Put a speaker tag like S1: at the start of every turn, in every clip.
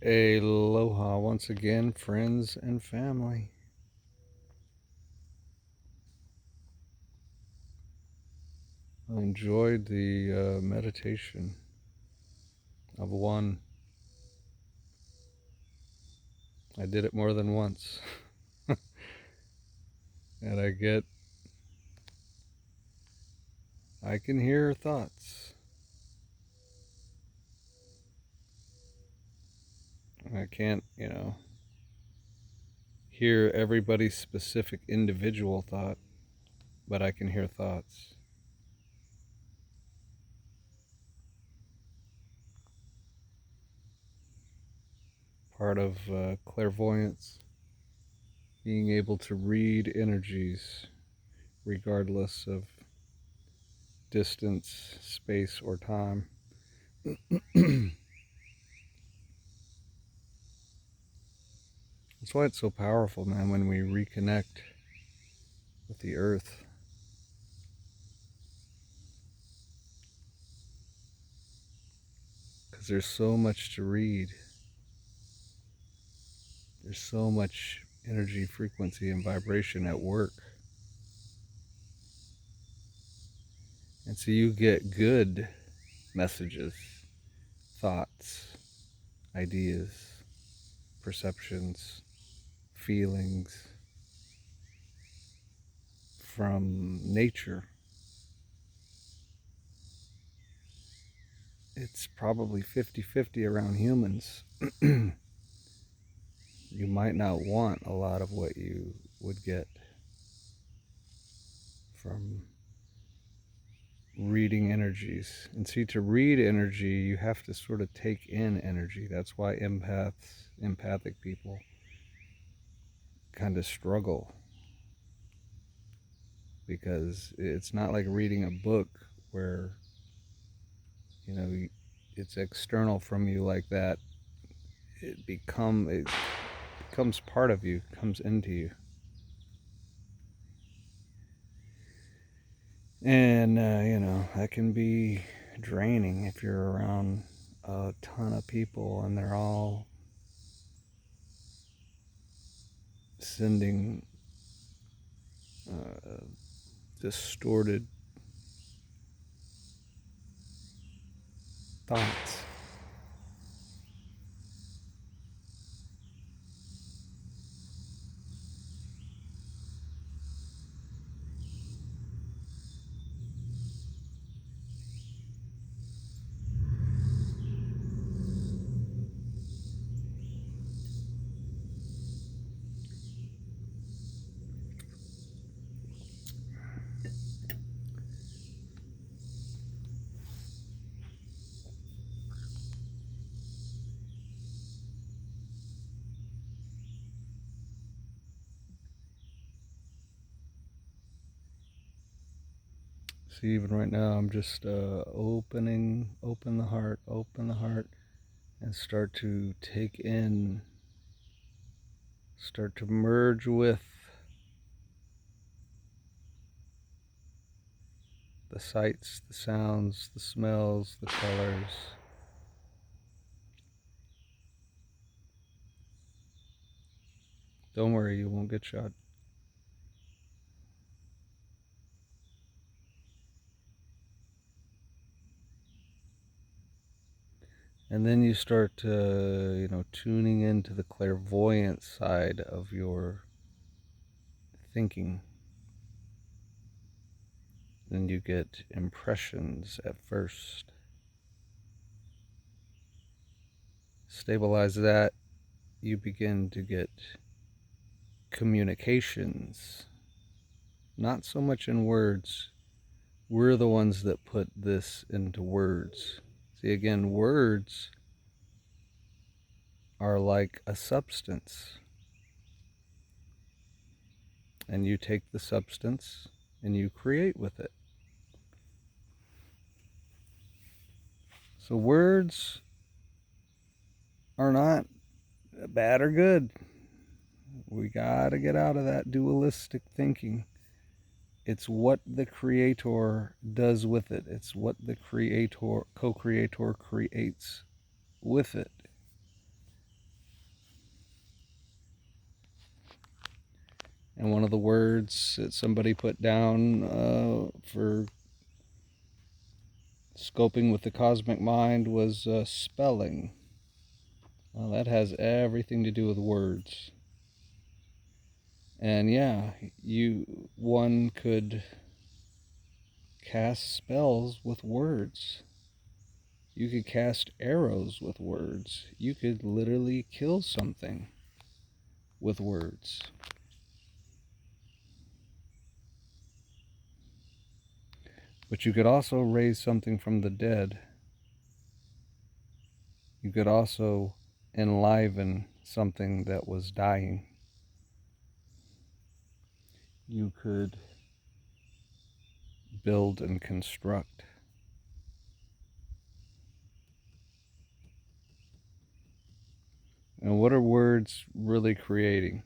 S1: Aloha once again, friends and family. I enjoyed the meditation of one. I did it more than once. And I can hear thoughts. I can't, hear everybody's specific individual thought, but I can hear thoughts. Part of clairvoyance, being able to read energies regardless of distance, space, or time. That's why it's so powerful, man, when we reconnect with the earth. Because there's so much to read. There's so much energy, frequency, and vibration at work. And so you get good messages, thoughts, ideas, perceptions, feelings from nature. It's probably 50-50 around humans. You might not want a lot of what you would get from reading energies. And see, to read energy, you have to sort of take in energy. That's why empathic people kind of struggle, because it's not like reading a book where, it's external from you like that. It becomes part of you, comes into you. And, that can be draining if you're around a ton of people and they're all sending distorted thoughts. See, even right now, I'm just open the heart, and start to start to merge with the sights, the sounds, the smells, the colors. Don't worry, you won't get shot. And then you start, tuning into the clairvoyant side of your thinking. Then you get impressions at first. Stabilize that, you begin to get communications. Not so much in words. We're the ones that put this into words. See, again, words are like a substance. And you take the substance and you create with it. So words are not bad or good. We gotta get out of that dualistic thinking. It's what the creator does with it. It's what the co-creator creates with it. And one of the words that somebody put down for scoping with the cosmic mind was spelling. Well, that has everything to do with words. And yeah, one could cast spells with words. You could cast arrows with words. You could literally kill something with words. But you could also raise something from the dead. You could also enliven something that was dying. You could build and construct. And what are words really creating?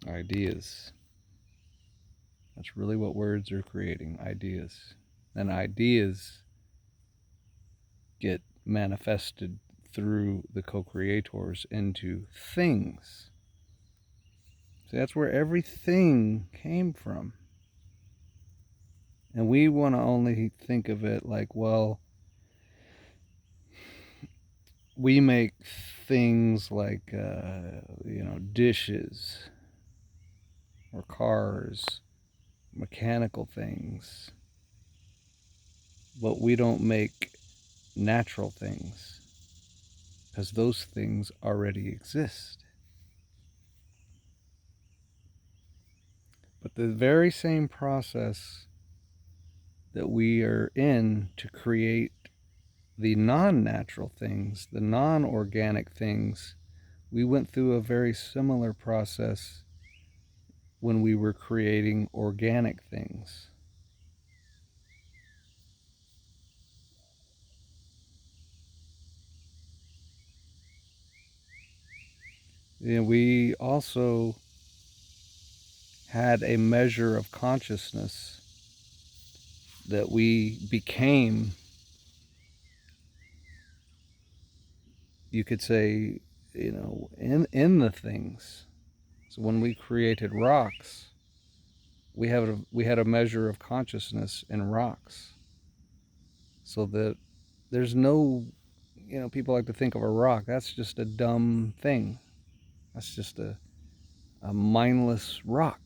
S1: Ideas. That's really what words are creating, ideas. And ideas get manifested through the co-creators into things. So that's where everything came from. And we want to only think of it like, well, we make things like, dishes or cars, mechanical things, but we don't make natural things because those things already exist. But the very same process that we are in to create the non-natural things, the non-organic things, we went through a very similar process when we were creating organic things. And we also had a measure of consciousness that we became, you could say, in the things. So when we created rocks, we had a measure of consciousness in rocks. So that there's no, people like to think of a rock, that's just a dumb thing. That's just a mindless rock.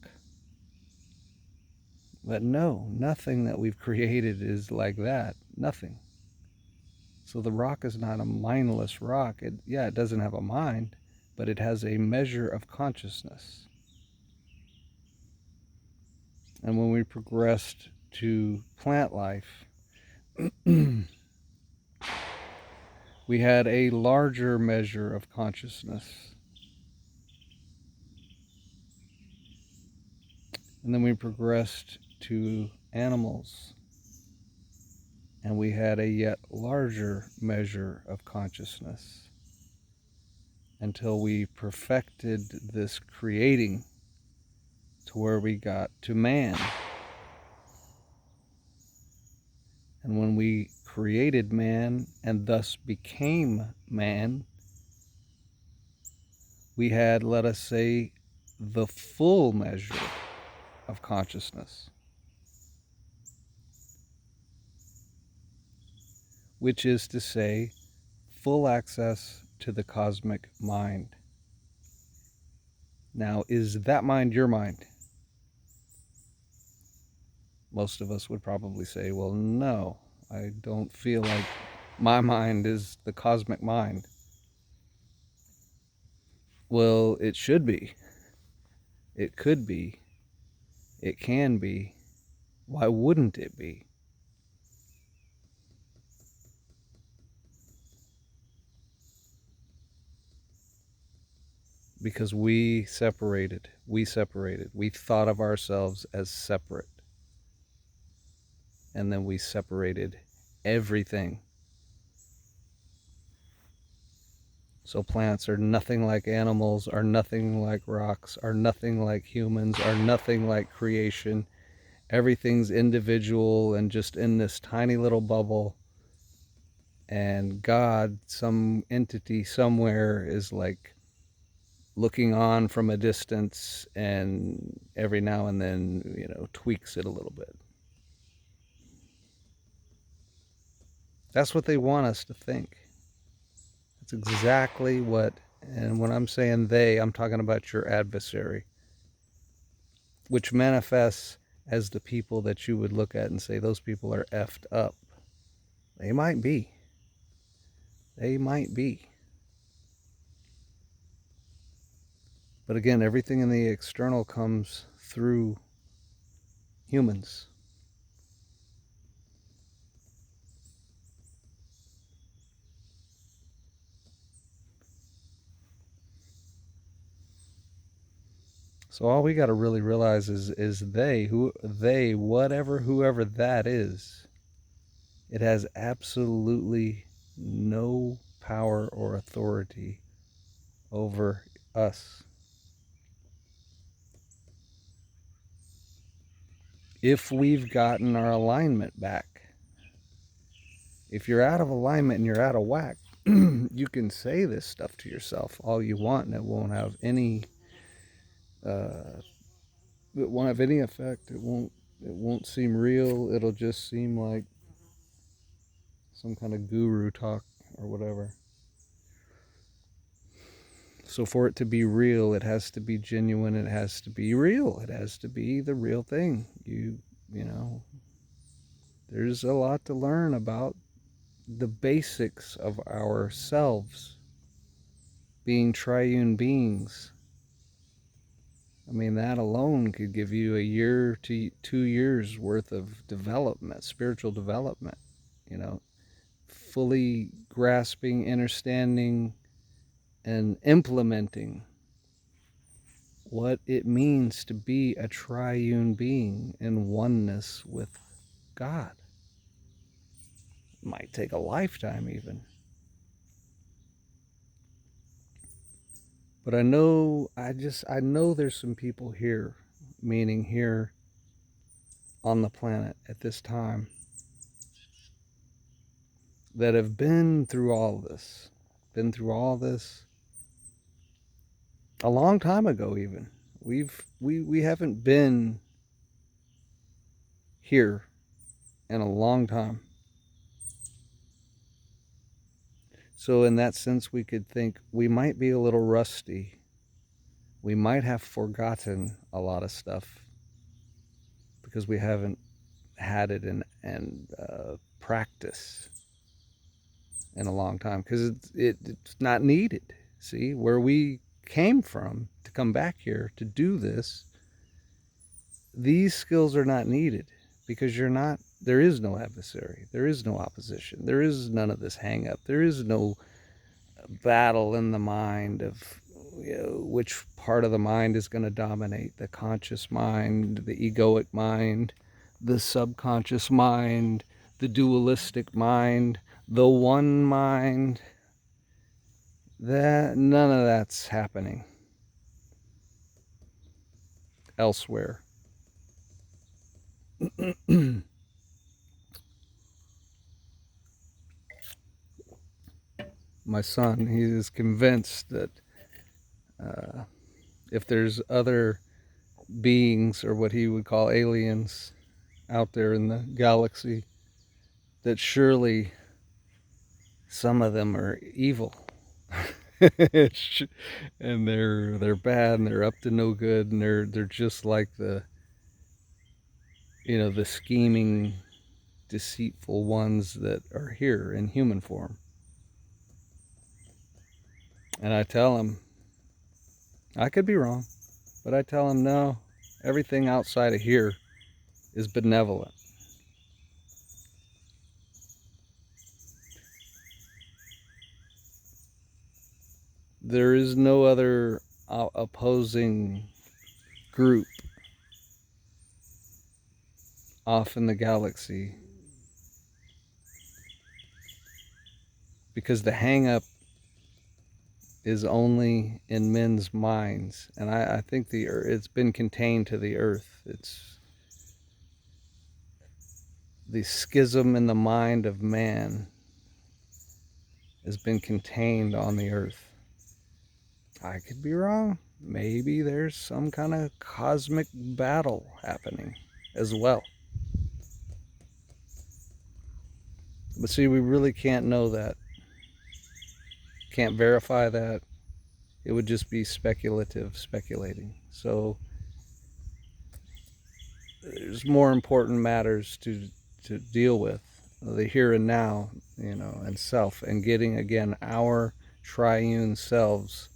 S1: But no, nothing that we've created is like that. Nothing. So the rock is not a mindless rock. It doesn't have a mind, but it has a measure of consciousness. And when we progressed to plant life, we had a larger measure of consciousness. And then we progressed to animals, and we had a yet larger measure of consciousness until we perfected this creating to where we got to man. And when we created man and thus became man, we had, let us say, the full measure of consciousness, which is to say, full access to the cosmic mind. Now, is that mind your mind? Most of us would probably say, well, no, I don't feel like my mind is the cosmic mind. Well, it should be. It could be. It can be. Why wouldn't it be? Because we separated. We thought of ourselves as separate. And then we separated everything. So plants are nothing like animals, are nothing like rocks, are nothing like humans, are nothing like creation. Everything's individual and just in this tiny little bubble. And God, some entity somewhere, is like looking on from a distance and every now and then, tweaks it a little bit. That's what they want us to think. That's exactly what, and when I'm saying they, I'm talking about your adversary, which manifests as the people that you would look at and say, those people are effed up. They might be. They might be. But again, everything in the external comes through humans. So all we got to really realize is whoever that is, it has absolutely no power or authority over us. If we've gotten our alignment back. If you're out of alignment and you're out of whack, you can say this stuff to yourself all you want, and it won't have any effect. It won't seem real. It'll just seem like some kind of guru talk or whatever. So for it to be real, it has to be genuine. It has to be real. It has to be the real thing. You know, there's a lot to learn about the basics of ourselves being triune beings. I mean, that alone could give you a year to 2 years worth of development, spiritual development, fully grasping, understanding, and implementing what it means to be a triune being in oneness with God. It might take a lifetime even. But I know there's some people here, meaning here on the planet at this time, that have been through all this a long time ago even. We haven't been here in a long time. So in that sense, we could think we might be a little rusty. We might have forgotten a lot of stuff because we haven't had it in practice in a long time, because it's not needed. See, where we came from to come back here to do this, these skills are not needed, because there is no adversary, there is no opposition, there is none of this hang up, there is no battle in the mind of which part of the mind is going to dominate: the conscious mind, the egoic mind, the subconscious mind, the dualistic mind, the one mind. That none of that's happening elsewhere. My son, he is convinced that if there's other beings, or what he would call aliens, out there in the galaxy, that surely some of them are evil. And they're bad, and they're up to no good, and they're just like the scheming, deceitful ones that are here in human form. And I tell him, I could be wrong, but I tell him, no, everything outside of here is benevolent. There is no other opposing group off in the galaxy, because the hang-up is only in men's minds. And I think it's been contained to the earth. It's the schism in the mind of man has been contained on the earth. I could be wrong. Maybe there's some kind of cosmic battle happening as well. But see, we really can't know that. Can't verify that. It would just be speculating. So there's more important matters to deal with, the here and now, and self, and getting again our triune selves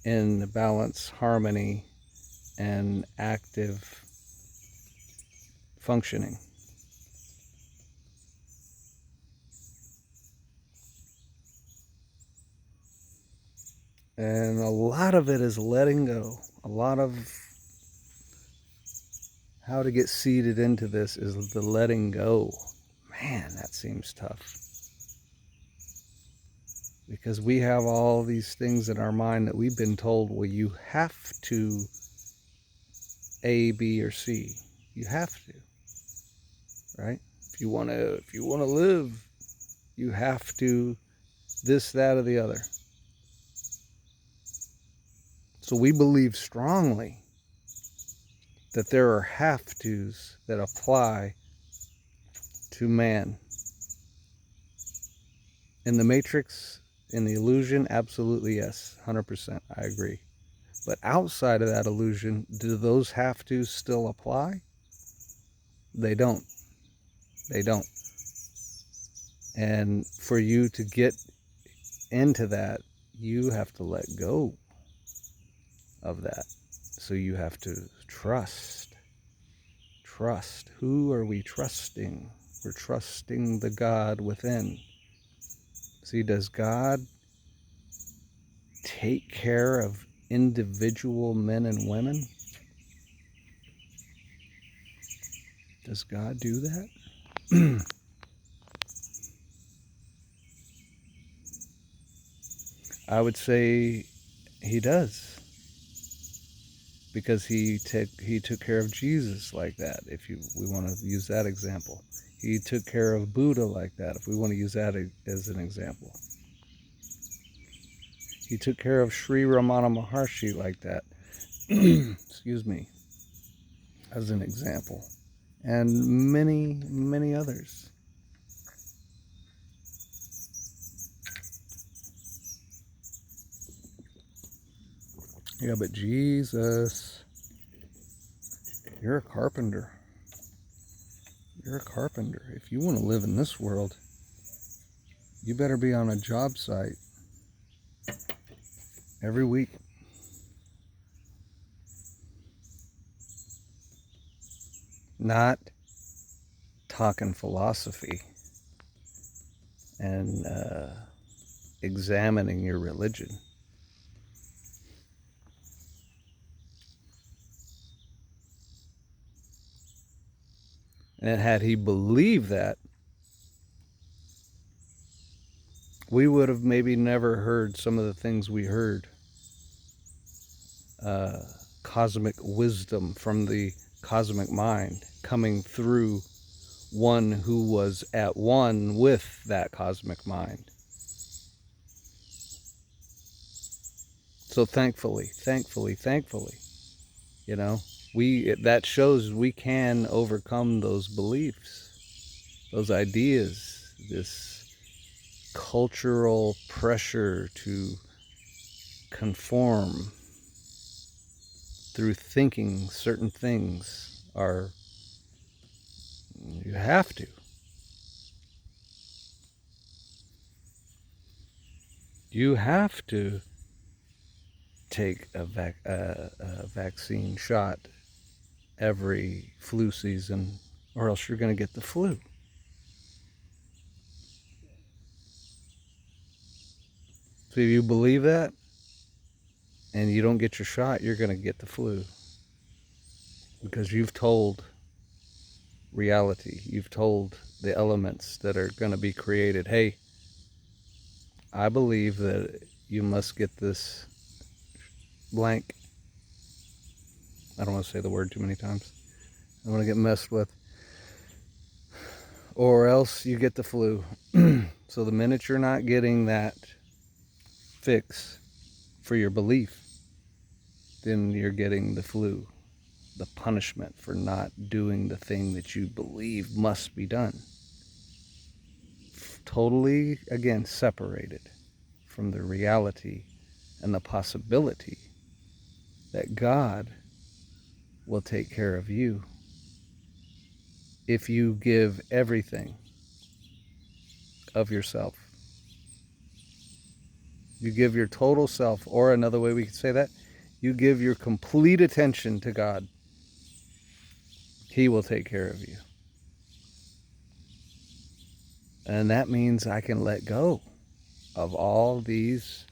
S1: in balance, harmony, and active functioning. And a lot of it is letting go. A lot of how to get seated into this is the letting go. Man, that seems tough. Because we have all these things in our mind that we've been told, well, you have to A, B, or C. You have to, right? If you want to live, you have to this, that, or the other. So we believe strongly that there are have-tos that apply to man. In the Matrix, in the illusion, absolutely yes, 100%, I agree. But outside of that illusion, do those have-tos still apply? They don't. They don't. And for you to get into that, you have to let go of that. So you have to trust. Trust. Who are we trusting? We're trusting the God within. See, does God take care of individual men and women? Does God do that? I would say he does. Because he took care of Jesus like that, if we want to use that example. He took care of Buddha like that, if we want to use that as an example. He took care of Sri Ramana Maharshi like that, excuse me, as an example. And many, many others. Yeah, but Jesus, you're a carpenter. You're a carpenter. If you want to live in this world, you better be on a job site every week. Not talking philosophy and examining your religion. And had he believed that, we would have maybe never heard some of the things we heard. Cosmic wisdom from the cosmic mind coming through one who was at one with that cosmic mind. So thankfully, that shows we can overcome those beliefs, those ideas, this cultural pressure to conform through thinking certain things are, you have to. You have to take a vaccine shot every flu season, or else you're going to get the flu. So if you believe that and you don't get your shot, you're going to get the flu. Because you've told reality, you've told the elements that are going to be created, hey, I believe that you must get this blank. I don't want to say the word too many times. I don't want to get messed with. Or else you get the flu. So the minute you're not getting that fix, for your belief, then you're getting the flu, the punishment for not doing the thing that you believe must be done. Totally, again, separated from the reality and the possibility that God will take care of you if you give everything of yourself. You give your total self, or another way we could say that, you give your complete attention to God. He will take care of you. And that means I can let go of all these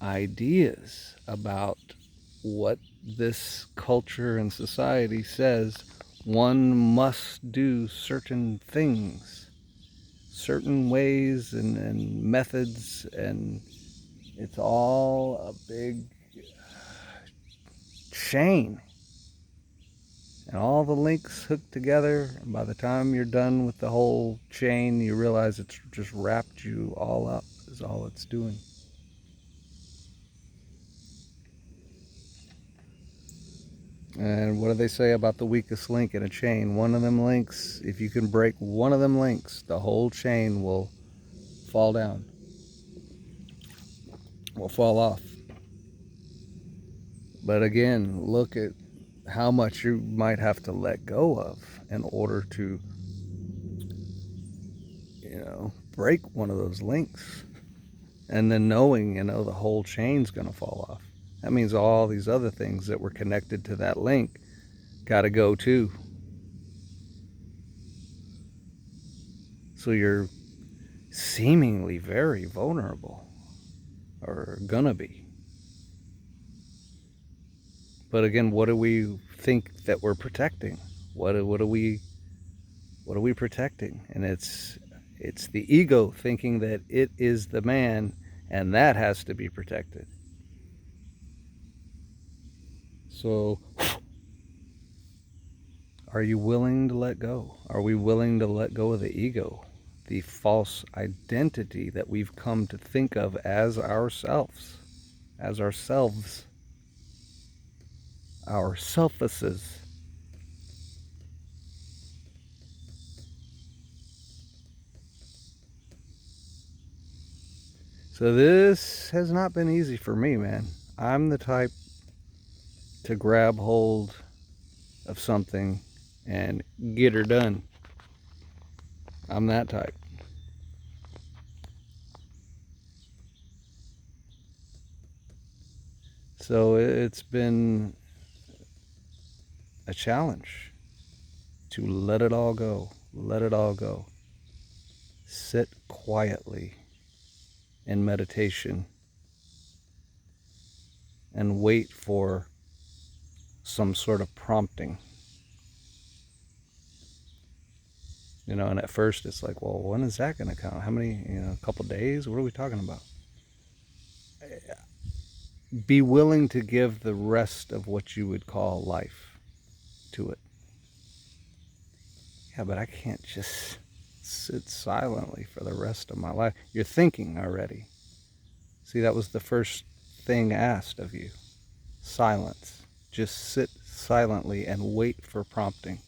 S1: ideas about what this culture and society says one must do certain things, certain ways and methods, and it's all a big chain. And all the links hooked together, and by the time you're done with the whole chain, you realize it's just wrapped you all up, is all it's doing. And what do they say about the weakest link in a chain? One of them links, if you can break one of them links, the whole chain will fall down, will fall off. But again, look at how much you might have to let go of in order to, break one of those links. And then knowing, the whole chain's going to fall off. That means all these other things that were connected to that link got to go too. So you're seemingly very vulnerable, or gonna be. But again, what do we think that we're protecting? What are we protecting? And it's the ego thinking that it is the man, and that has to be protected. So are you willing to let go? Are we willing to let go of the ego, the false identity that we've come to think of as ourselves, our selfuses? So this has not been easy for me, man. I'm the type to grab hold of something and get her done. I'm that type. So it's been a challenge to let it all go. Let it all go. Sit quietly in meditation and wait for some sort of prompting. And at first it's like, well, when is that going to come? How many, a couple days? What are we talking about? Be willing to give the rest of what you would call life to it. Yeah, but I can't just sit silently for the rest of my life. You're thinking already. See, that was the first thing asked of you. Silence. Just sit silently and wait for prompting.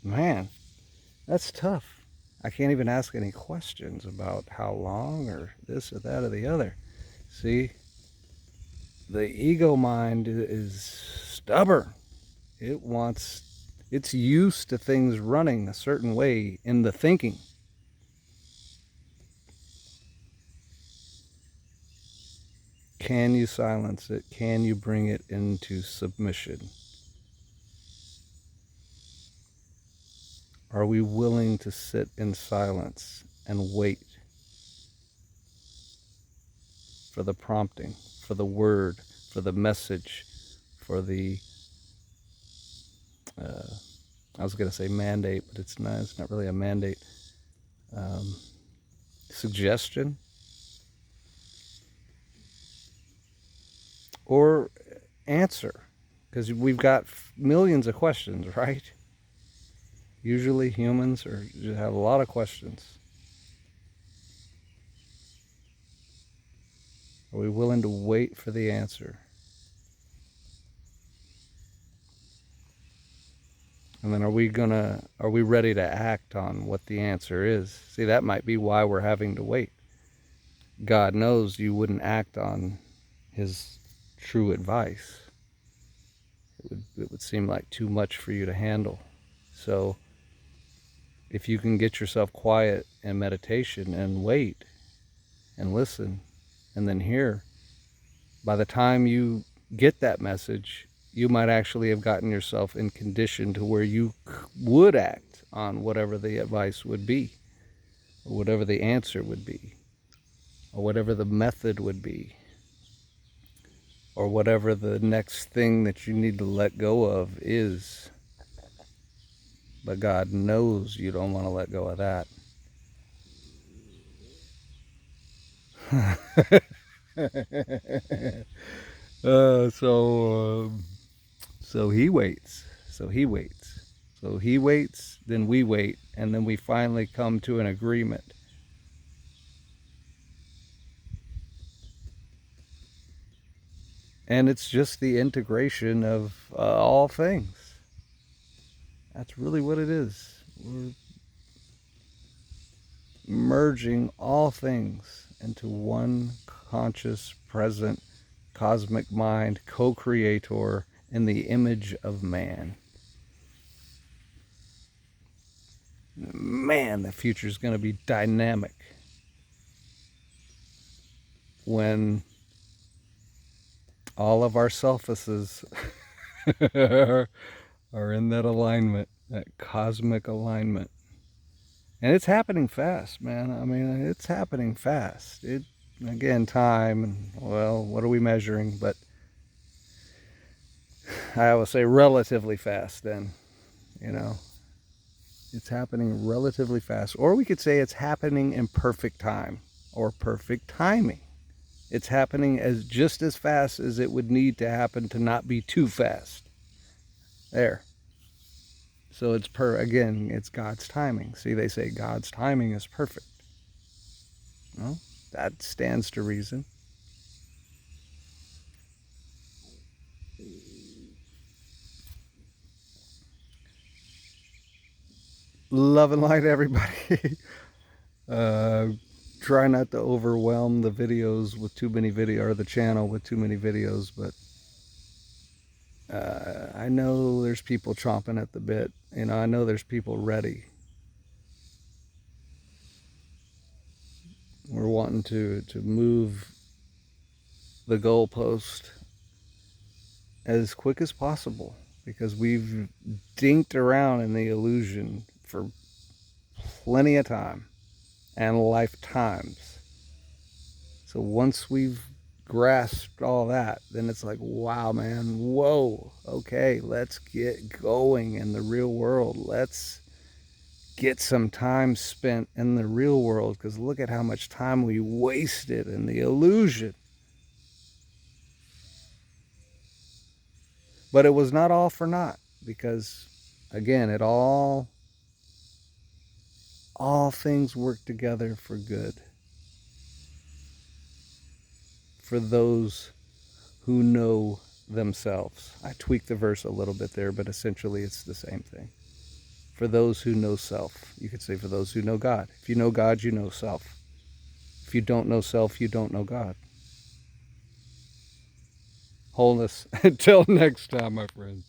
S1: Man, that's tough. I can't even ask any questions about how long or this or that or the other. See, the ego mind is stubborn. It's used to things running a certain way in the thinking. Can you silence it? Can you bring it into submission? Are we willing to sit in silence and wait for the prompting, for the word, for the message, for the, I was going to say mandate, but it's not really a mandate, suggestion, or answer? Because we've got millions of questions, right? Usually humans have a lot of questions. Are we willing to wait for the answer? And then are we ready to act on what the answer is? See, that might be why we're having to wait. God knows you wouldn't act on his true advice. It would seem like too much for you to handle. So if you can get yourself quiet in meditation and wait and listen and then hear, by the time you get that message, you might actually have gotten yourself in condition to where you would act on whatever the advice would be, or whatever the answer would be, or whatever the method would be, or whatever the next thing that you need to let go of is. But God knows you don't want to let go of that. So he waits. So he waits. So he waits, then we wait, and then we finally come to an agreement. And it's just the integration of all things. That's really what it is. We're merging all things into one conscious, present, cosmic mind, co-creator in the image of man. Man, the future is going to be dynamic when all of our selfuses are in that alignment, that cosmic alignment. And it's happening fast, man. I mean, it's happening fast. Again, time, and well, what are we measuring? But I would say relatively fast then, you know. It's happening relatively fast. Or we could say it's happening in perfect time or perfect timing. It's happening just as fast as it would need to happen to not be too fast. There. So again, it's God's timing. See, they say God's timing is perfect. Well, that stands to reason. Love and light, everybody. Try not to overwhelm the videos with too many or the channel with too many videos, but I know there's people chomping at the bit. You know, I know there's people ready. We're wanting to move the goalpost as quick as possible because we've dinked around in the illusion for plenty of time and lifetimes. So once we've grasped all that, then it's like, wow, man, whoa, okay, let's get going in the real world. Let's get some time spent in the real world, because look at how much time we wasted in the illusion. But it was not all for naught, because again, all things work together for good for those who know themselves. I tweaked the verse a little bit there, but essentially it's the same thing. For those who know self. You could say for those who know God. If you know God, you know self. If you don't know self, you don't know God. Wholeness. Until next time, my friends.